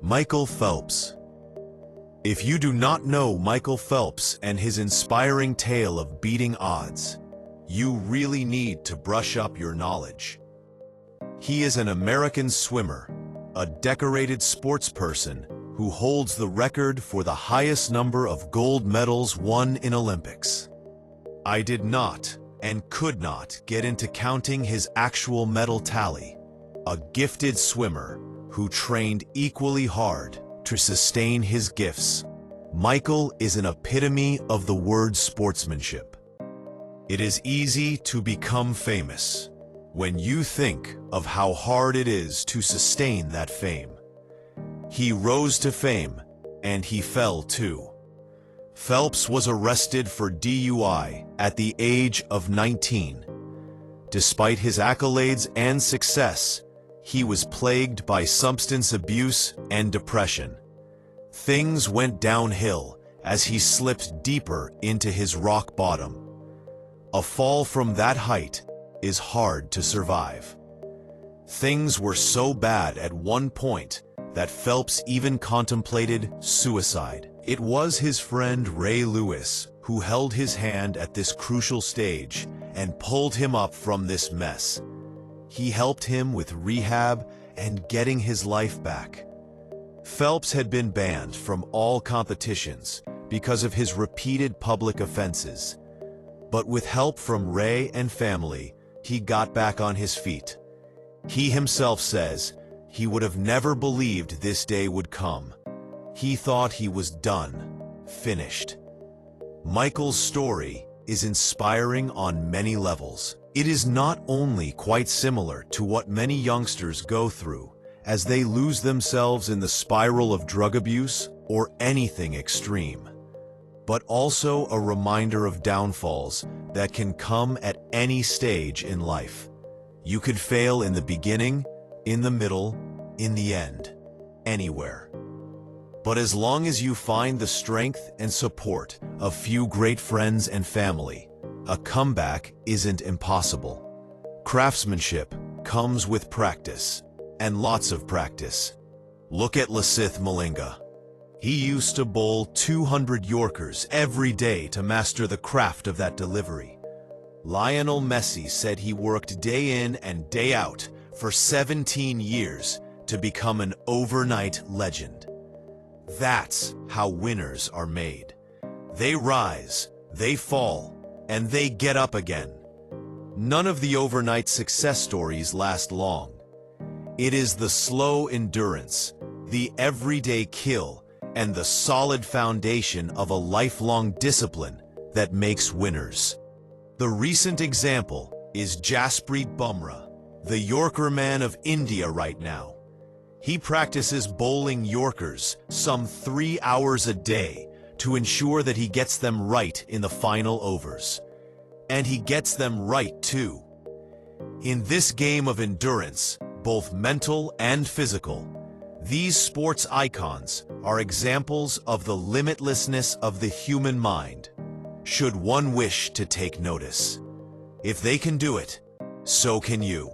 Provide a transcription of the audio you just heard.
Michael Phelps. If you do not know Michael Phelps and his inspiring tale of beating odds, you really need to brush up your knowledge. He is an American swimmer, a decorated sportsperson who holds the record for the highest number of gold medals won in Olympics. I did not and could not get into counting his actual medal tally. A gifted swimmer who trained equally hard to sustain his gifts, Michael is an epitome of the word sportsmanship. It is easy to become famous when you think of how hard it is to sustain that fame. He rose to fame, and he fell too. Phelps was arrested for DUI at the age of 19. Despite his accolades and success, he was plagued by substance abuse and depression. Things went downhill as he slipped deeper into his rock bottom. A fall from that height is hard to survive. Things were so bad at one point that Phelps even contemplated suicide. It was his friend Ray Lewis who held his hand at this crucial stage and pulled him up from this mess. He helped him with rehab and getting his life back. Phelps had been banned from all competitions because of his repeated public offenses. But with help from Ray and family, he got back on his feet. He himself says he would have never believed this day would come. He thought he was done, finished. Michael's story is inspiring on many levels. It is not only quite similar to what many youngsters go through as they lose themselves in the spiral of drug abuse or anything extreme, but also a reminder of downfalls that can come at any stage in life. You could fail in the beginning, in the middle, in the end, anywhere. But as long as you find the strength and support of few great friends and family, a comeback isn't impossible. Craftsmanship comes with practice, and lots of practice. Look at Lasith Malinga. He used to bowl 200 Yorkers every day to master the craft of that delivery. Lionel Messi said he worked day in and day out for 17 years to become an overnight legend. That's how winners are made. They rise, they fall, and they get up again. None of the overnight success stories last long. It is the slow endurance, the everyday kill, and the solid foundation of a lifelong discipline that makes winners. The recent example is Jasprit Bumrah, the Yorker man of India right now. He practices bowling Yorkers some 3 hours a day to ensure that he gets them right in the final overs. And he gets them right too. In this game of endurance, both mental and physical, these sports icons are examples of the limitlessness of the human mind, should one wish to take notice. If they can do it, so can you.